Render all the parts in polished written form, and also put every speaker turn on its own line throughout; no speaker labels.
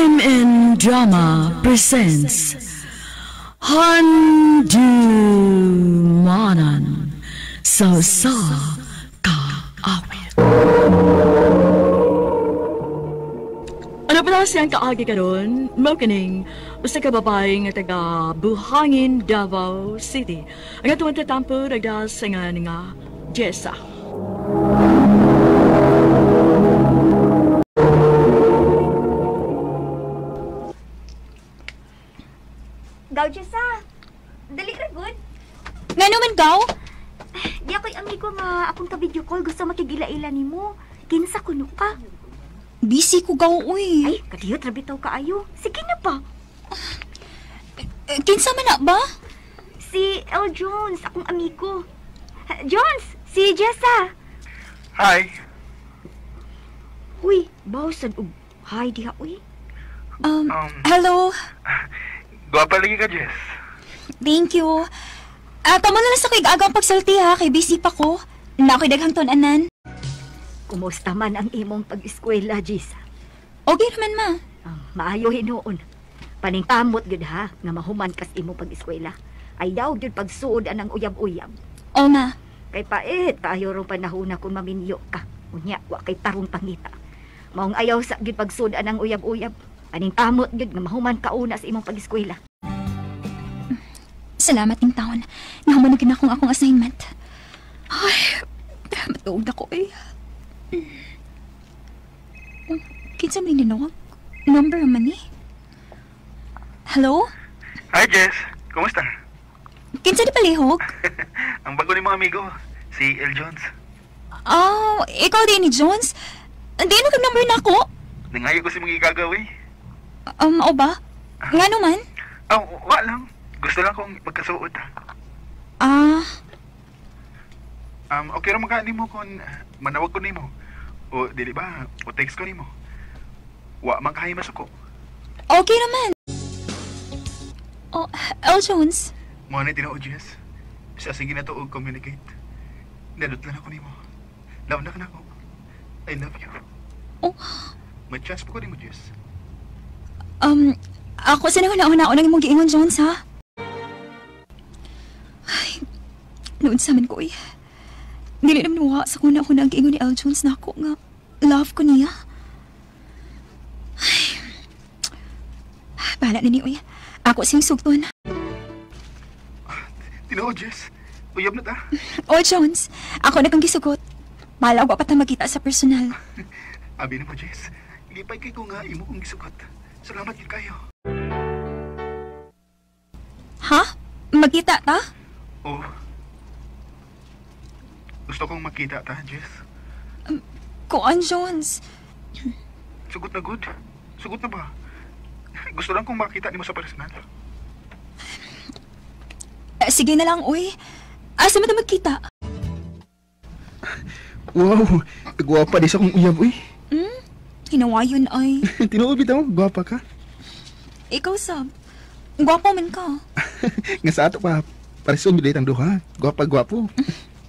MN Drama presents Handumanan Sa Kaawit. Ano pala siyang kaagi karon? Mokining usa ka babae nga taga Buhangin, Davao City. Ang atuang tatampo nagdahil sa nga Jessa.
Gaw, Jessa. Dali ra good.
Nga naman, Gaw?
Di ako'y amigo nga akong ka-video call. Gusto makigila-ila ni mo. Kinsa kuno ka?
Busy ko, Gaw, uy.
Ay, kadiyot rabitaw ka ayo. Sige na pa.
Kinsa man na ba?
Si L. Jones, akong amigo. Jones, si Jessa.
Hi.
Uy, bawsan og hi diha, uy.
Hello.
Gwapa lagi ka, Jess.
Thank you. Kamo na lang sa kay agang pagsulti ha, kay busy pa ko. Na ako'y daghang tunanan.
Kumusta man ang imong pag-eskwela, Jessa?
Okay naman, ma.
Maayo hinuon. Paningkamot gud ha, nga mahuman kas imong pag-eskwela. Ay daw gud pagsuod anang uyab-uyab.
O, ma.
Kay paet, tayo rong panahon kung maminyo ka. Unya, wa kay tarong pangita. Maong ayaw sa gud pagsuod anang uyab-uyab. Paningkamot gud nga mahuman kauna sa imong pag-eskwela.
Salamat ng taon. Nahumanagin akong assignment. Ay, matuog na ko eh. Kinsa may ninawag? Number man eh. Hello?
Hi, Jess. Kumusta?
Kinsa di palihog?
Ang bago ni mga amigo, si L. Jones.
Oh, ikaw din ni Jones? Hindi na kag-number na ako.
Nangayo ko si mga igagaw eh.
O ba? Nga naman?
Wa lang. Gusto lang kong pagkasuot. Okay ra magkaan mo kung manawag ko nimo. O dili ba? O text ko nimo. Wa man kahay masuko.
Okay naman. Oh, L. Jones?
Mo na tinuod, Jess. Sa sige na to og communicate. Nadot lang ako nimo. Love na ka na ako. I love you.
Oh.
May chance po ko nimo, Jess.
Ako sa una-una mong giingon, Jones, ha? Ay, noon sa amin ko eh. Dili naman muha sa kuna ako na ang giingon ni L. Jones na ako nga love ko niya. Ay, bahala na ni Uy. Ako siyang sugton.
Tinuod, Jess. Uyab na ta.
O, Jones, ako na kang gisugot. Malaw ba pa ta magkita sa personal?
Abi na mo, Jess. Lipay kay ko nga imo kong gisugot. Salamat yun kayo.
Ha? Magkita ta?
Oh. Gusto kong makita ta, Jess.
Kuan, Jones?
Sugot na good. Sugot na ba? Gusto lang kong makita ni mo sa personal.
Sige na lang, uy. Asa mo na magkita?
Wow, gwapa di sa kong uyab, uy.
Hinawayon ay.
Tinuod bitaw, gwapa ka.
Ikaw, Sab. Gwapo man ka.
Nga sa ato pa, pareson bilit ang duha. Gwapa-gwapo.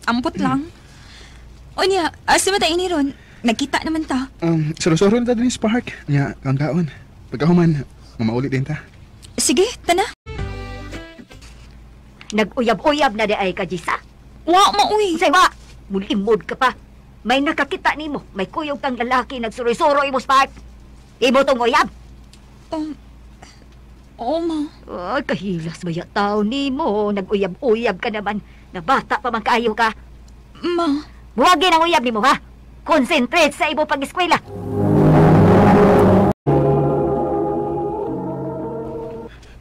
Ampot lang. O niya, asa mo tayo ni Ron? Nagkita naman ta.
Soro-soro na ta din sa park. Nga, kaon-kaon. Pagkahuman, mamaulit din ta.
Sige, tana.
Nag-uyab-uyab na di ay ka, Jessa.
Wa, mauy.
Say, wa! Mulimod ka pa. May nakakita nimo. May kuyog kang lalaki nagsuroy-suroy mo sa park. Imo tong uyab.
Oo, ma.
Ay, kahilas ba ya tao nimo? Nag-uyab-uyab ka naman. Na bata pa man kaayo ka.
Ma.
Buwagin ang uyab nimo, ha? Concentrate sa imo pag-eskwela.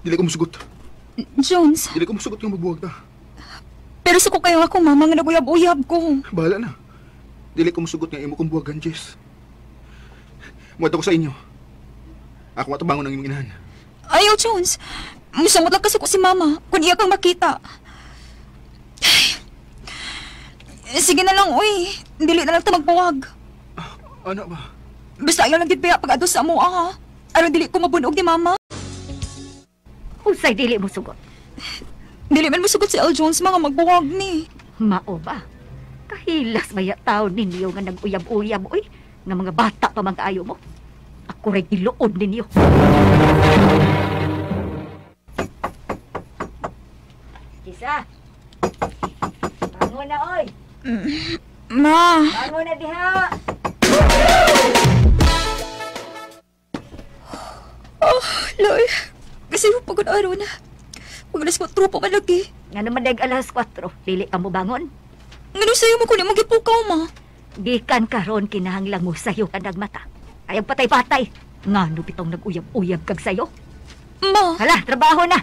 Dili ko musugot.
Jones.
Dili ko musugot nga magbuwag ta.
Pero sa ko kayo ako, mama, nga nag-uyab-uyab ko.
Bahala na. Dili ko musugot nga imo kong buwagan, Jess. Muwat ako sa inyo. Ako matabangon ang imong inahan.
Ayaw, Jones. Musamot lang kasi ko si mama kung iya kang makita. Sige na lang, uy. Dili na lang ta magbuwag.
Ano ba?
Basta ayaw lang gitpaya pag ato sa amo, ha? Aron dili ko mabunog ni mama.
Usay dili mo sugot.
Dili man mo sugot si L. Jones mga magbuwag ni.
Mao ba? Kahilas maya tao ninyo nga nag-uyab-uyab, uy. Nga mga bata pa man kaayo mo. Ako rin iluod ninyo. Kisa! Bangon na, oy!
Ma!
Bangon na diha!
Oh, Loy. Kasi mo pagod araw na. Pag alas 4 pa man lagi.
Nga naman dag alas 4, dili ka mo bangon.
Ngano sa'yo mo kunin mo gipukaw, ma?
Gikan karon kinahanglang mo sayo ka nagmata. Ayaw patay-patay. Nga no bitong nag-uyab-uyab kag sayo.
Ma!
Hala, trabaho na!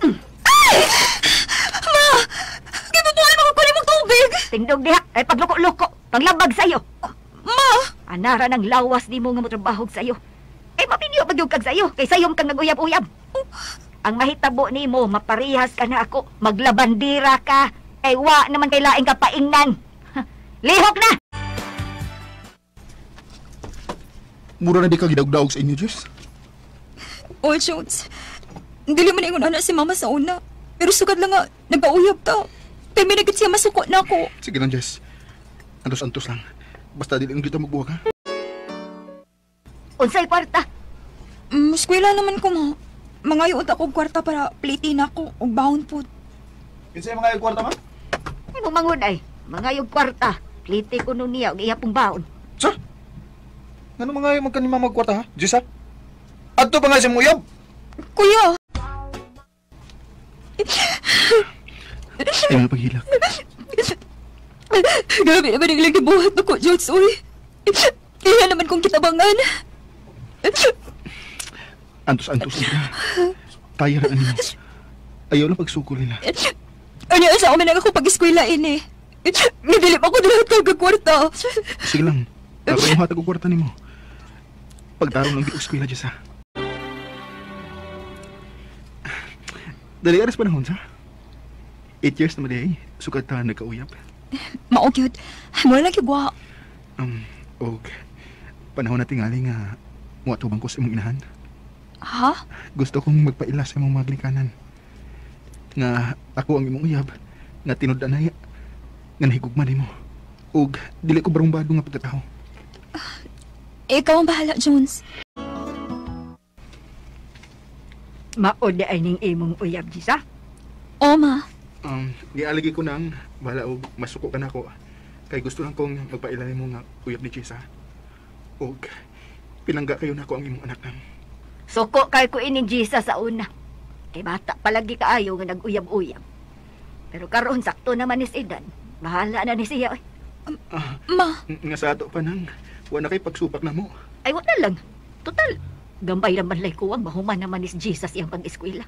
Ma! Gipupuan mo kunin mong tubig!
Tingdog diha, ay pagloko-loko, panglabag sayo.
Ma!
Anara ng lawas ni mo nga motrabaho sayo. Eh, mapinyo magyug kag sayo, kay sayom kang nag-uyab-uyab. Ang mahitabo ni mo, maparihas ka na ako, maglabandira ka, kay wa naman kay laing ka paingnan. Lihok na!
Mura na di ka gidawg-dawg sa inyo, Jess.
Oh, Jones. Dili man ingon anak si mama sa una. Pero sugad lang nga, nagkauyab ta. Kaya may nagit siya masuko na ako.
Sige lang, Jess. Antos-antos lang. Basta dili lang kita magbuwag, ha?
Unsay kwarta?
Eskwela naman ko, ma. Mangayon ako kwarta para plitin ako o baon po.
Kinsay mga yung kwarta, ma?
Ay mo mangun ay, mga yung kwarta. Plite ko nun niya, og iya pong baon.
Sa? Ano mga yung magkanima magkwarta, ha? Jess, ha? Adto pa nga siya muyab.
Kuya!
Ayaw na paghilak.
Grabe naman ang lagi buhat ako, Jones, uy. Kaya naman kong kitabangan.
Antos-antos na. Taya na ninyo. Ayaw na pagsukol nila.
Ano sa amin ako pag-eskwela ini. Nidilip ako lahat ng kwarta.
Sige lang. Ako yung hatag ko kwarta ni mo. Pagtarong lang di eskwela, Jess, ha? Dali aras panahon, sa? 8 years na mali, sukat ta nagkauyap.
Maugyod. Mula lang kigwa.
Og panahon na tingali nga muatubang ko sa imong inahan.
Ha?
Gusto kong magpaila sa imong maglikanan. Nga ako ang imong uyab, nga tinud-an na nga nahigugma nimo. Og dili ko barumbado nga pagkatao.
Ikaw ang bahala, Jones.
Maod ay ning imong uyab, Jisa.
O, ma.
Gialagi ko nang bahala og masuko ka na ako. Kay gusto lang kong magpaila nimo nga uyab ni Jessa. Og pinangga kayo na ako ang imong anak nang.
Suko kay ko ining Jisa sa una. Kay bata palagi kaayo nga nag-uyab-uyab. Pero karon sakto naman ni Sidan. Bahala na ni siya. Oy.
Ma.
Nga sa ato pa nang wala kay pagsupak na mo.
Ay, wala lang. Total, gambay naman lay kuwang mahuman naman ni Jesus iyang pag-eskwela.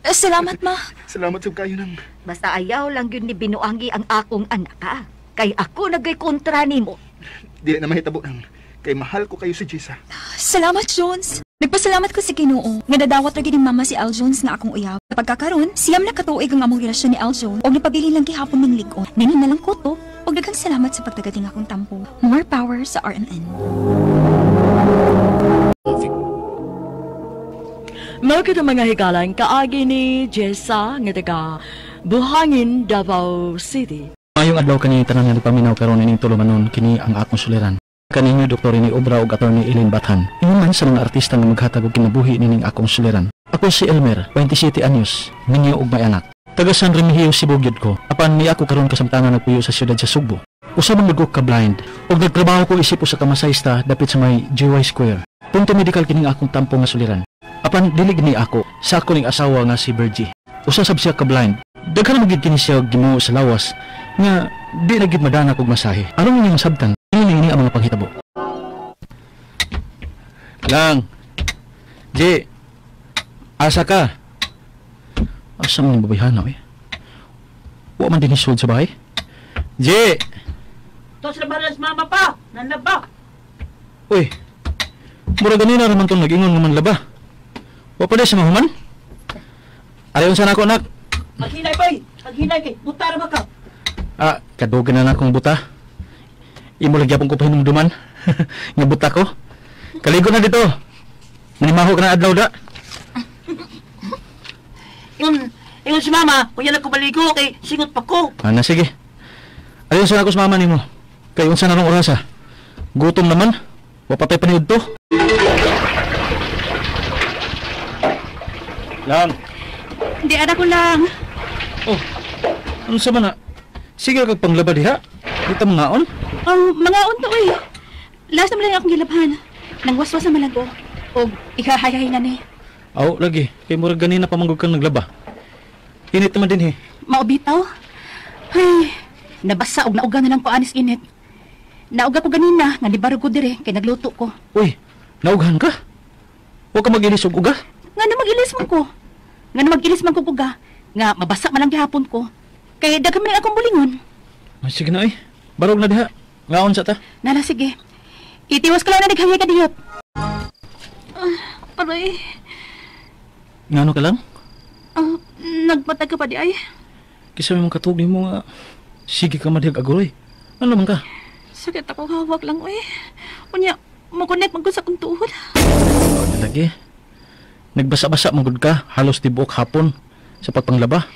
Salamat, ma.
Salamat sa kayo nang.
Basta ayaw lang yun ni binuangi ang akong anak, ha? Kay ako nagay kontra ni mo.
Dili na mahitabo nang. Kay mahal ko kayo si Jessa.
Salamat, Jones. Nagpasalamat ko si Ginoo nga nadawat lagi ni mama si Al Jones nga akong uyab. Sa pagkakaroon, siyam na katuig ang among relasyon ni Al Jones og napabili lang gihapon ng ligon. Nini na lang kuto og daghang salamat sa pagtagating akong tampo. More power sa RMN.
Mao kita mga higalan kaagi ni Jessa nga taga Buhangin, Davao City.
Mayong adlaw kani tanan nga nagpaminaw karon ining tulumanon kini ang akong suliran. Kaninyo Dr. ni Obra ug Attorney Eileen Bathan. Ingon man sa mga artista nga maghatag og kinabuhi nining akong suliran. Ako si Elmer, 27 anyos, minyo ug may anak. Taga San Remigio, Cebu gyud ko. Apan ni ako karon kasamtangan nagpuyo sa siyudad sa Sugbo. Usa man ko ka blind ug nagtrabaho ko isip sa kamasayista dapit sa may GY Square. Punto medical kining akong tampo nga suliran. Apan dili gini ako sa ako ning asawa nga si Virgie. Usa sab siya ka blind. Daghan magid kini siya gimuo sa lawas nga di na gid madana kog masahe. Aron niyang sabtan, ini ang mga panghitabo. Lang. J. Asa ka? Asa man babayhana eh. Wa man din isod sa bahay. J.
Tos labaras mama pa, nanlaba.
Uy. Mura ganina naman tong nag-ingon nga man laba. Wa pa di sa mahuman? Arayon sana ako nak.
Maghinay bay, maghinay kay buta ra ka.
Kadugan na akong buta. Imo lagi akong kupahin ng duman. Nga buta ko. Kaligo na dito. Manimaho ka na adlaw da.
Ingon si mama, kuya nagkubaligo kay singot pa ko.
Na sige. Ayaw sa ako sa mama nimo. Kay unsa na nung orasa? Gutom naman. Wapatay paniud to. Lang.
Hindi, anak ko lang.
Oh, ano sa mana? Sige kag panglaba diha. Dito mangaon.
Mga unto eh. Last naman lang akong gilabhan. Nang waswas naman lang ko. O ikahayahay na ni.
Aw, lagi. Kay murag ganina pa manggug kang naglaba. Init naman din
Maubitaw? Ay, nabasa og nauga na lang ko anis init. Nauga ko ganina, nga libarog ko dire, kay nagluto ko.
Uy, naughan ka? Huwag ka mag-ilis og uga.
Nga na mag-ilis man ko. Nga na mag-ilis man ko uga. Nga mabasa man lang gihapon ko. Kay daghan man akong bulingon.
Ay, sige na Barog na diha. Ngaon sa ta.
Nala, sige. Itiwas ka lang na naghangay ka diyot. Aray.
Ngano ka lang?
Nagmatag ka pa di ay.
Kisa may mga katugli mo nga. Sige ka madihag agoy. Ano naman ka?
Sakit ako hawak lang, uy. Unya, makunik magod sa kong tuhod.
Ano lagi? Nagbasa-basa magod ka. Halos tibuok hapon. Sa pagpanglaba.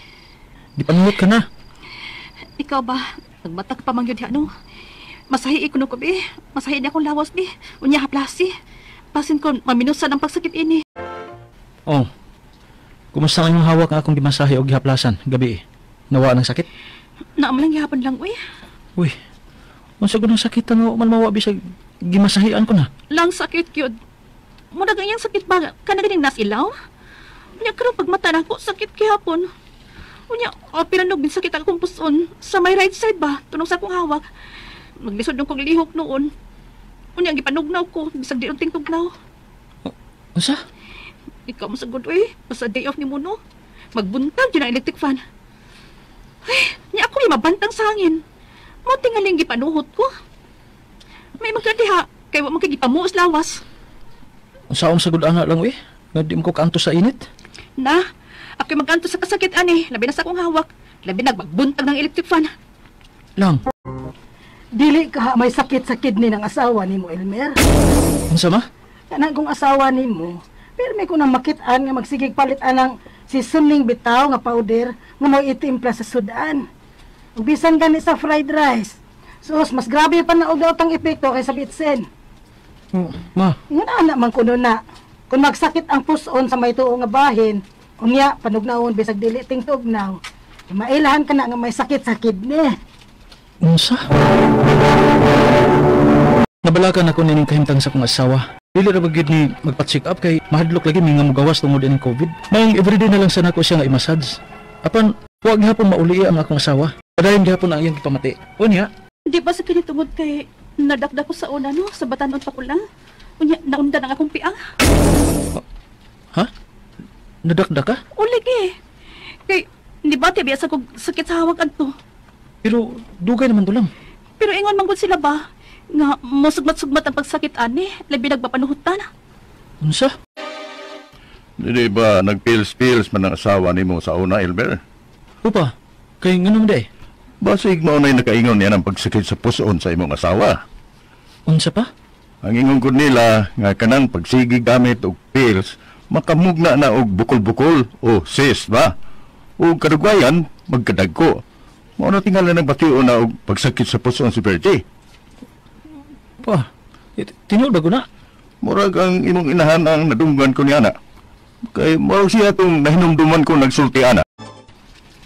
Di panungot ka na.
Ikaw ba? Nagmatag pa mangyod ano? Masahi ko no ko, bi. Masahi niya akong lawas, bi. Unya, haplasi. Pasin ko, maminusan ang pagsakit ini.
Oh. Kumusta ang yung hawak nga akong gimasahe o gihaplasan gabi Nawa ng sakit?
Naamalang gihapon lang, uy.
Uy, unsa gud ang sakit nga man mawa bisag gimasahian ko na.
Lang sakit gyud. Mura ganyang sakit ba kana ganing nasilaw? Unya karon pagmata nako sakit gihapon. Unya, piranog din sakit akong puson sa may right side ba tunog sa akong hawak. Maglisod ng kong lihok noon. Unya gipanugnaw ko bisag di unting tugnaw.
Unsa?
Ikaw mo sagod, uy. Basta day off ni mo, no? Magbuntag dyan ang electric fan. Ay, niya ako yung mabantang sa hangin. Mo tingaling gipanuhot ko. May magkadiha, kaya mo kagipamuos lawas.
Unsaon sagud ana lang, uy? Nga di mo ko kaanto sa init?
Na, ako'y magkanto sa kasakit, ani. Labi na sa akong hawak. Labi na magbuntag ng electric fan.
Lang.
Dili ka may sakit sa kidney ng asawa ni mo, Elmer.
Unsa ma?
Kanang kong asawa ni mo, pero may ko nang makitaan nga magsigig palit anang si Suning bitaw nga powder nga mo itimpla sa sudan. Ug bisan gani sa fried rice. Sus, mas grabe pa na og daw epekto kaysa bitsen.
Ma.
Ingon ana man kuno na. Kung magsakit ang puson sa may tuo nga bahin, unya panugnaon bisag dili ting tugnaw. Mailahan ka na nga may sakit sa kidney.
Unsa? Nabalakan ako nining kahimtang sa kong asawa. Dili ra bagid ni magpa-check up kay mahadlok lagi mi nga mugawas tungod ining COVID. Mayong everyday na lang sana ko siya nga i-massage. Apan huwag gihapon mauli ang akong asawa. Padayon gihapon ang iyang gipamati. Unya?
Di ba sa kinitungod kay nadakdak ko sa una, no? Sa batanon pa ko lang. Unya, naundan ang akong piang.
Ha? Nadakdak ka?
Uligi. Kay, di ba tiya sa kong sakit sa hawak adto?
Pero dugay naman to lang.
Pero ingon manggod sila ba? Nga musugmat-sugmat ang pagsakit ani, labi nagpapanuhutan.
Unsa?
Di ba nagpils-pils man ang asawa nimo sa una, Elmer?
Upa, kay nganong day?
Basig mo na'y nakaingon yan ang pagsakit sa puson sa imong asawa.
Unsa pa?
Ang ingon ko nila nga kanang pagsigi gamit og pills, makamugna na og bukol-bukol o cyst ba? O kadugwayan, magkadagko. Mao na tingala ng batiyo na og pagsakit sa puson si Bertie.
Pa, tinuod ba ko na?
Murag ang imong inahan ang nadunggan ko niya na. Kay murag siya itong nahinumduman ko nagsulti ana.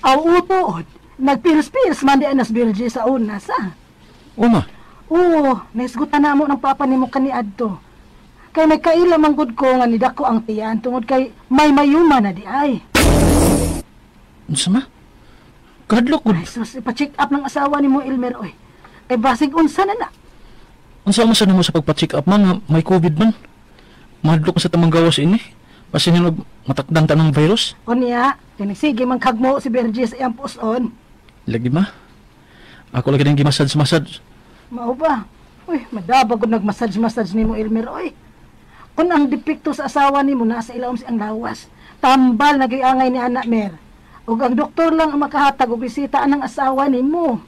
Aw utood, nagpils-pils man di anas Virgie sa una sa.
Uma?
Oo, naisgutan na mo ng papa ni mo kaniadto. Kay may kaila manggod ko nga nidako ang tiyan tungod kay may mayuma na di ay.
Unsa ma? Kadlok gud.
Ay sus, ipa-check up ng asawa ni mo Elmer oy. Kay basig unsa na na.
Unsa man sa nimo sa pagpa-check up man nga may COVID man? Mahadlok sa tamang gawas ini. Pasinin og matakdan ta ng virus.
Unya, sige man kagmo si Virgie sa iyang puson.
Lagi ma. Ako lagi nang gimassage-massage.
Mao ba? Uy, madaba gud nagmassage-massage nimo Elmer oy. Kung ang depekto sa asawa nimo nasa ilawom si ang lawas, tambal nagiangay ni anak Mer. Ug ang doktor lang ang makahatag og bisita anang asawa nimo.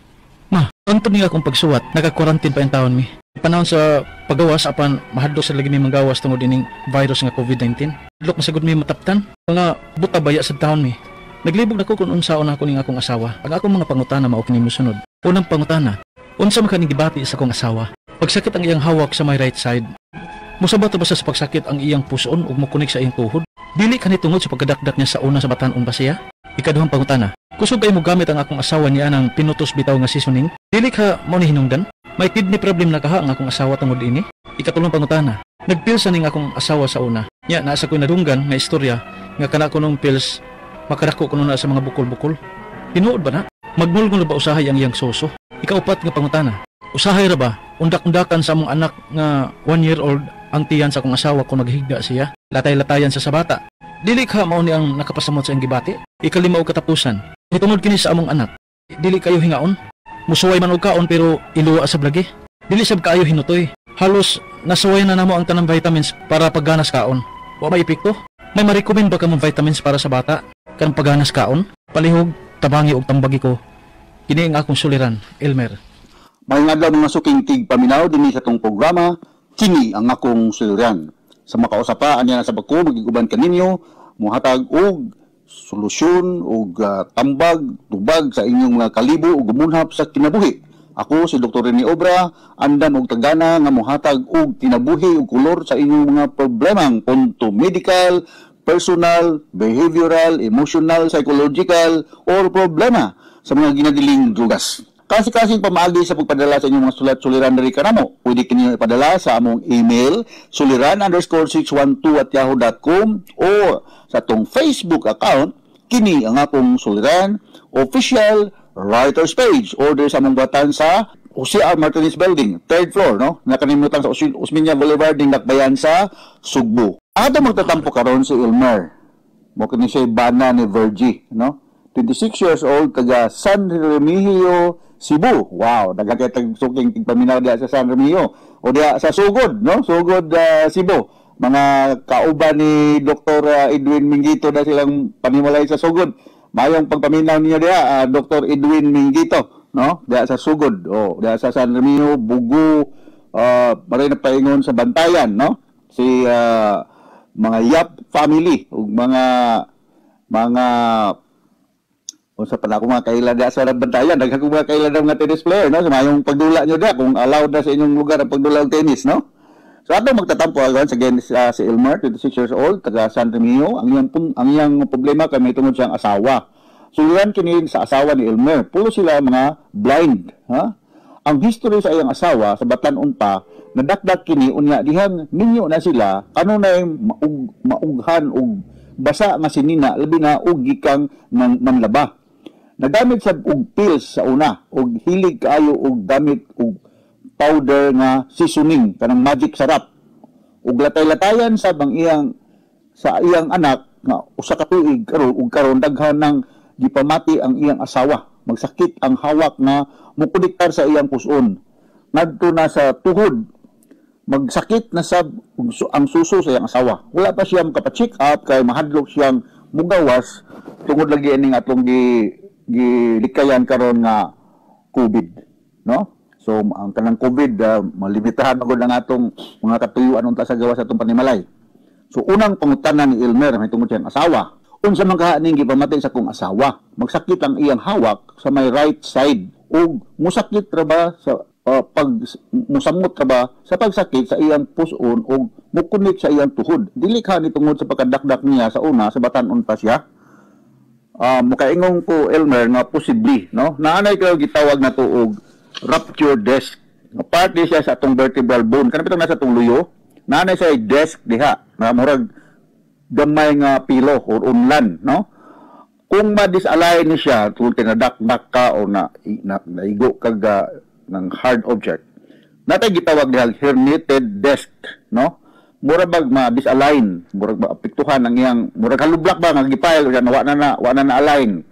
Ma, anto niya akong pagsuwat, naka-quarantine pa yung taon mi. Panahon sa paggawas apan mahadlok sa lagi mi manggawas tungod ining virus nga COVID-19. Hadlok masagod mi mataptan. Mga buta baya sa taon mi. Naglibog na ko kung unsaon ako ning akong asawa. Ang akong mga pangutana mao kini mosunod. Unang pangutana, unsa man kaning gibati sa akong asawa? Pagsakit ang iyang hawak sa my right side, Musabat ba sa pagsakit ang iyang puson ug mokunik sa iyang tuhod? Dili ka ni tungod sa pagkadakdak niya sa una sa batan-on ba siya? Ikaduhang pangutana. Kusog kayo mo gamit ang akong asawa niya ng pinutos bitaw nga seasoning? Dili ka mo ni hinungdan? May kidney problem na kaha ang akong asawa tungod ini? Ikatulong pangutana. Nagpilsa ning akong asawa sa una. Nya nasa ko'y nadunggan nga istorya nga kana ko nung pills makadako ko na sa mga bukol-bukol. Tinuod ba na? Magmulgol ba usahay ang iyang soso? Ikaupat nga pangutana. Usahay ra ba undak-undakan sa among anak nga 1-year-old ang tiyan sa akong asawa kung naghigda siya? Latay-latayan sa sabata. Dili ka mao ni ang nakapasamot sa iyang gibati? Ikalima og katapusan. Hitungod kini sa among anak. Dili kayo hingaon? Musuway man og kaon pero iluwa sa blagi. Dili sab kaayo hinutoy. Halos nasuway na namo ang tanang vitamins para pagganas kaon. Wa may epekto? May ma-recommend ba ka mong vitamins para sa bata? Kanang pagganas kaon? Palihog, tabangi og tambagi ko. Kini ang akong suliran, Elmer.
May nga mga suking tigpaminaw dinhi sa tong programa, kini ang akong suliran. Sa makausapaan niya na sa bako, magiguban kaninyo, muhatag og solusyon og tambag, tubag sa inyong mga kalibo o gumunhap sa kinabuhi. Ako si Dr. Rene Obra, andam og tagana nga muhatag og kinabuhi og kulor sa inyong mga problemang punto medical, personal, behavioral, emotional, psychological, or problema sa mga ginadiling drugas. Kasi-kasing pamaagi sa pagpadala sa inyong mga sulat-suliran dari kanamo. Pwede kinyo ipadala sa among email, suliran_612@yahoo.com or sa atong Facebook account, kini ang akong suliran, official writer's page. Order sa among batan sa Jose R. Martinez Building, 3rd floor, no? Nakalimutan sa Osmeña Boulevard, ding Dakbayan sa Sugbo. Ato magtatampo karon si Elmer. Mo kini siya bana ni Virgie, no? 26 years old, taga San Remigio, Cebu. Wow, nagkakitag suking tigpaminaw diya sa San Remigio. O diya sa Sugod, no? Sugod, Cebu. Mga kauban ni Dr. Edwin Mingito na silang panimalay sa Sugod. Mayong pagpaminaw niya diya, Dr. Edwin Mingito, no? Diya sa Sugod. O, diya sa San Remigio, Bugu, maray na paingon sa Bantayan, no? Si mga Yap family, o mga sa pala ako mga kailan da sa Bantayan, daghang mga kailan ng mga tennis player, no? So mayong pagdula nyo da kung allowed na sa inyong lugar ang pagdula ng tennis, no? So ato magtatampo once again si Elmer, 26 years old, taga San Remigio. Ang iyang problema kay may tungod siyang asawa. So yan kini sa asawa ni Elmer, pulo sila mga blind, ha? Ang history sa iyang asawa sa batan-on pa nadakdak kini unya dihang ninyo na sila kanunay maughan og basa nga sinina labi na og gikang manlaba. Nagamit sa og pills sa una og hilig kaayo og gamit og powder nga seasoning kanang magic sarap og latay-latayan sa iyang anak nga usa ka tuig karon daghan ng gipamati ang iyang asawa. Magsakit ang hawak nga mukonektar sa iyang puson. Ngadto na sa tuhod magsakit na sa ang suso sa iyang asawa. Wala pa siyang kapacheck up kay mahadlok siyang mugawas tungod lagi ining atong gilikayan karon nga COVID, no? So ang kanang COVID malimitahan magud ang atong mga katuyuan unta sa gawas atong panimalay. So unang pangutanan ni Elmer may tungod siyang asawa. Unsa man kahaning gipamatay sa kong asawa? Magsakit ang iyang hawak sa may right side ug musakit ra ba sa pag musamot ra ba sa pagsakit sa iyang puson ug mukunit sa iyang tuhod. Dili ka ni tungod sa pagkadakdak niya sa una sa batan-on pa siya. Mukaingong ko Elmer nga posible, no? Naanay kayo gitawag na to og rupture disc. Part di siya sa atong vertebral bone. Kanang bitong nasa atong luyo, naanay sa disc diha na murag gamay nga pilo or unlan, no? Kung ma-disalign ni siya tungod kay nadakdak ka o naigo kag ng hard object, natay gitawag diha herniated disc, no? Mura bag ma-disalign, murag maapektuhan ang iyang murag halublak ba nga gipile siya wa na align.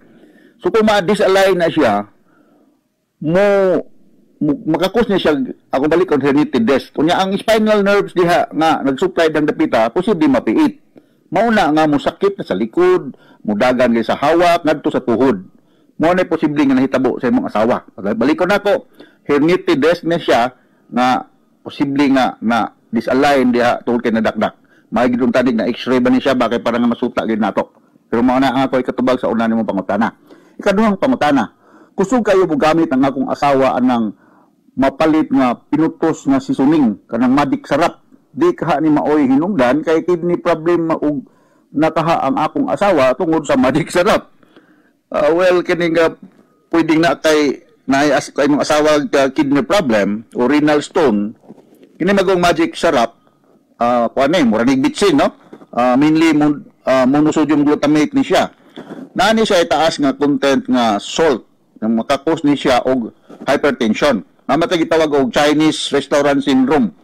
So kung ma-disalign na siya, makakos niya siya ako balik on herniated disc. Kunya ang spinal nerves diha nga nagsupply ng dapita, posible mapiit. Mauna nga musakit na sa likod, mudagan kay sa hawak ngadto sa tuhod. Mao na posible nga nahitabo sa imong asawa. Balik ko nako, herniated disc na siya nga posible nga na disalign diha tungod kay nadakdak. May gidung tanig na X-ray ba ni siya ba kay para nga masuta gid nato. Pero mao na ang ako katubag sa una nimo pangutana. Ikaduhang pangutana, kusog kayo mogamit ang akong asawa anang mapalit nga pinutos nga seasoning kanang magic sarap. di kaha ni maoy hinungdan kay kidney problem og nakaha ang akong asawa tungod sa magic syrup. Well, kini nga pwedeng na kay naayas kay mong asawa kidney problem o renal stone. Kini magong magic syrup, kuan ni mura ni bitsin, no? Mainly monosodium glutamate ni siya. Nani siya itaas nga content nga salt nga makakos ni siya og hypertension. Namatay gitawag og Chinese restaurant syndrome.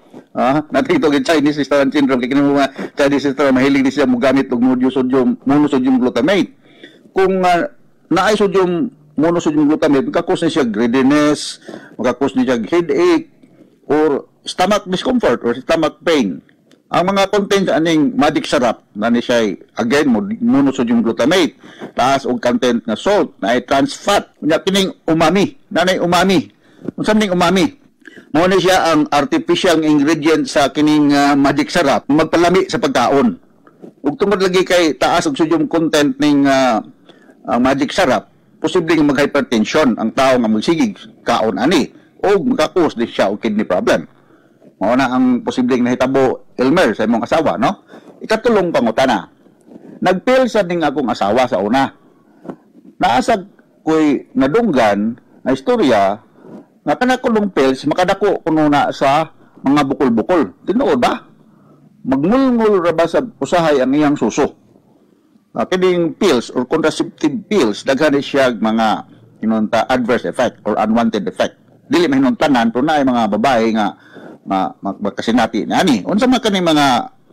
Natin ito Chinese restaurant syndrome kay kini mga Chinese restaurant mahilig di sila mogamit og monosodium glutamate. Kung naay monosodium glutamate, makakos ni siya giddiness, makakos ni siya headache or stomach discomfort or stomach pain. Ang mga content aning magic syrup na ni siya again monosodium glutamate, taas og content nga salt, na trans fat, unya kining umami, nanay umami. Unsa ning umami? Mao ni siya ang artificial ingredient sa kining magic syrup, magpalami sa pagkaon. Ug tungod lagi kay taas og sodium content ning ang magic syrup, posibleng mag-hypertension ang tao nga magsigig kaon ani o makakos di siya og kidney problem. Mao na ang posibleng nahitabo, Elmer, sa imong asawa, no? Ikatulong pangutana. Nagpil sa ning akong asawa sa una. Naasag ko'y nadunggan na istorya nga kanakulong pills makadako kuno na sa mga bukol-bukol. Tinuod ba? Magmulngul ra ba sa usahay ang iyang suso? Kining pills or contraceptive pills daghan siya mga hinunta adverse effect or unwanted effect. Dili mahinuntanan pero naay mga babae nga magkasinati ani. Unsa man kani mga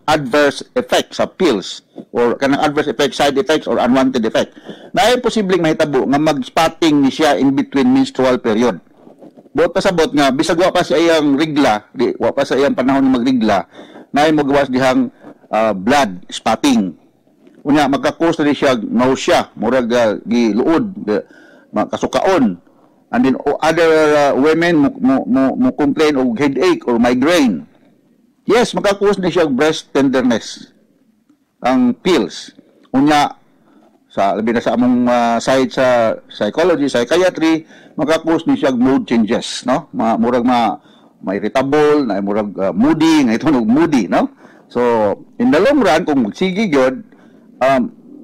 adverse effects sa pills or kanang adverse effects, side effects or unwanted effect? Naay posibleng mahitabo nga mag-spotting ni siya in between menstrual period. Buot pasabot nga bisag wa pa sa iyang rigla, wa pa sa iyang panahon ni magrigla, naay magawas dihang blood spotting. Unya magka-cause na siya nausea, murag giluod, makasukaon. And then other women mo complain of headache or migraine. Yes, makakos na siya breast tenderness ang pills. Unya sa labi na sa among side sa psychology, psychiatry, makakos ni siya mood changes, no? Murag ma-irritable, na murag moody, nga ito moody, no? So in the long run kung magsige gyud,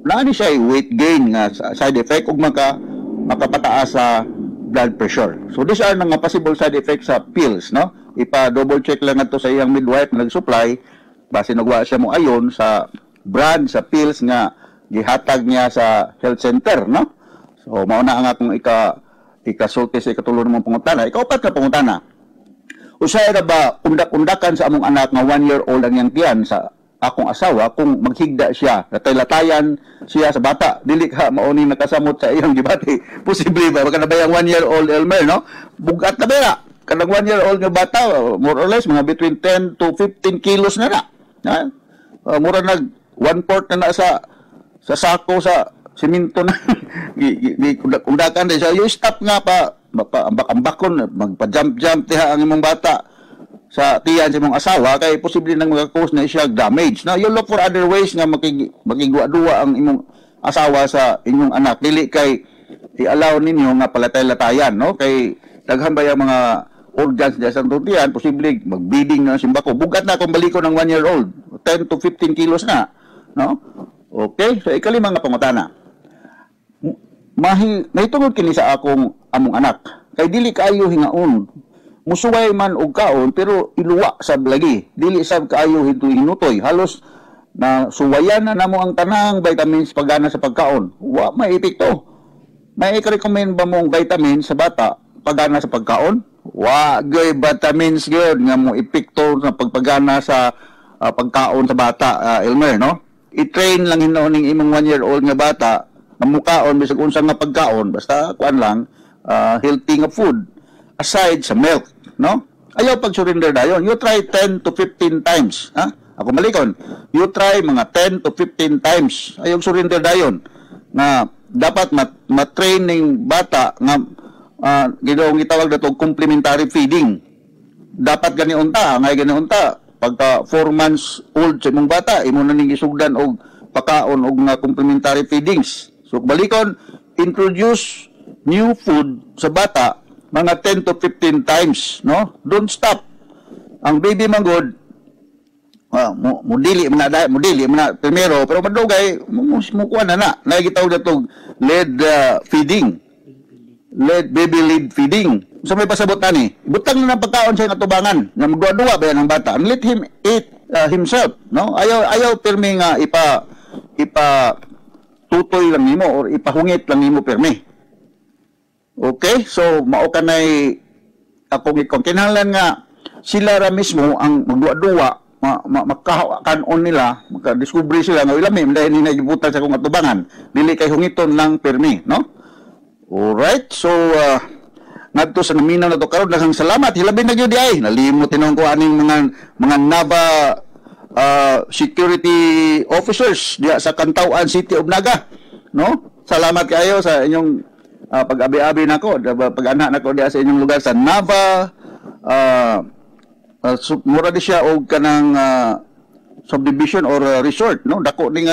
naani siya weight gain nga side effect ug makapataas sa blood pressure. So these are nga possible side effects sa pills, no? Ipa-double check lang nato sa iyang midwife na nag-supply base nagwa siya mo ayon sa brand sa pills nga gihatag niya sa health center, no? So mao na ang akong ikasulti sa ikatulo namang pangutana. Ikaupat na pangutana. Usay ra ba undak-undakan sa among anak nga 1-year-old ang iyang tiyan sa akong asawa kung maghigda siya, latay-latayan siya sa bata, dili ka mauni nakasamot sa iyang gibati. Posible ba? Baka na ba yung 1-year-old Elmer, no? Bugat na ba? Kanang 1-year-old nga bata, more or less, mga between 10 to 15 kilos na na. Mura nag 1/4 na sa sako sa siminto na. Undakan din siya. Yung stop nga pa, ambak-ambakon, magpa-jump-jump tiha ang imong bata sa tiyan sa mong asawa kay posible nang magka-cause na siya damage. Now, you look for other ways nga makigwa-duwa ang imong asawa sa inyong anak. Dili kay i-allow ninyo nga palatay-latayan, no? Kay daghan ba yung mga organs diya sa tiyan, posible mag-bleeding na simbako. Bugat na kung baliko ng 1-year-old. 10 to 15 kilos na, no? Okay, so ikalima nga pangutana. Mahitungod kini sa among anak. Kay dili kaayo hingaon musuway man og kaon pero iluwa sab lagi, dili sab kaayo hinutoy, halos na suwayan na namo ang tanang vitamins pagana sa pagkaon. Wa may epekto. May i-recommend ba mong vitamins sa bata pagana sa pagkaon? Wa gay vitamins gyud nga mo epekto sa pagpagana sa pagkaon sa bata, Elmer, no? I-train lang hinuon ning imong 1-year-old nga bata na mukaon bisag unsa nga pagkaon, basta kuan lang healthy nga food aside sa milk, no? Ayaw pag-surrender dayon. You try 10 to 15 times, ha? Ako malikon. You try mga 10 to 15 times. Ayaw surrender dayon. Na dapat ma-train ning bata nga ginawang gitawag nato complementary feeding. Dapat gani unta, ngay gani unta. Pagka 4 months old sa imong bata, imo na ning isugdan og pakaon og nga complementary feedings. So balikon, introduce new food sa bata mga 10 to 15 times, no? Don't stop. Ang baby manggod, Mudili man primero pero madugay mukuan na gitawag datog lead feeding. Baby lead feeding. So may pasabot ani. Ibutang na ng pagkaon sa atubangan nga magduwa-duwa ba ang bata. And let him eat himself, no? Ayaw pirmi nga ipa tutoy lang nimo or ipahungit lang nimo pirmi. Okay? So mao kanay akong ikon kinahanglan nga sila ra mismo ang magduwa-duwa makaon nila, makadiscovery sila nga ilami dahil ni nagibutan sa kong atubangan. Dili kay hungiton lang pirmi, no? Alright, so ngadto sa naminaw na to karon daghang salamat. Hilabi na gyud ay nalimot tinong ko aning mga Nava security officers diya sa Kantawan City of Naga, no? Salamat kayo sa inyong pag-abi-abi nako, pag-anak nako diya sa inyong lugar sa Nava. Mura di siya og kanang subdivision or resort, no? Dako ning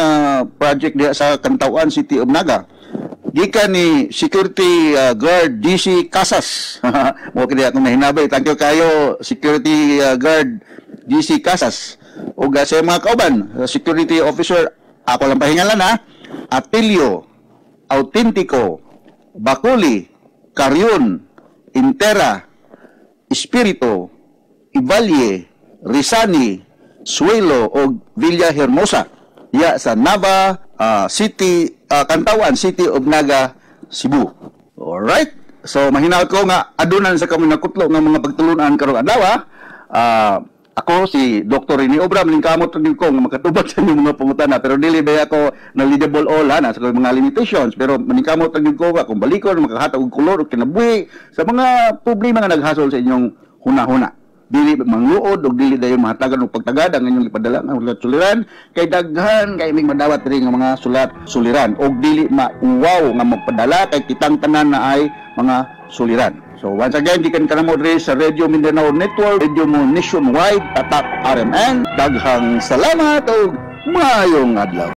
project diya sa Kantawan City of Naga. Gikan ni security guard DC Casas. Mo kini akong nahinabay. Thank you kayo security guard DC Casas. O sa mga kauban, security officer, ako lang pahingalan ha. Atilio, Autentico, Baculi, Carrion, Intera, Espiritu, Ivalye, Rizani, Suelo o Villa Hermosa. Ya sa Nava City, Kantawan City of Naga, Cebu. Alright? So mahinaw ko nga adunan sa kami nakutlo nga mga pagtulunan karong adlaw. Ako si Dr. Rini Obra, malingkamot rin ko nga makatubag sa inyong mga pangutana. Pero dili ba ako knowledgeable all ha, sa mga limitations. Pero malingkamot rin ko kung balikon, makahatag og kulor o kinabuhi sa mga problema nga naghasol sa inyong huna-huna. Dili mangluod o dili dayon mahatagan og pagtagad ang inyong ipadala nga sulat suliran kay daghan kay may madawat rin nga mga sulat suliran og dili mauwaw nga magpadala kay kitang tanan na ay mga suliran. So once again, gikan ka na mo sa Radio Mindanao Network, Radio mo nationwide, Tatak RMN. Daghang salamat o mayong adlaw.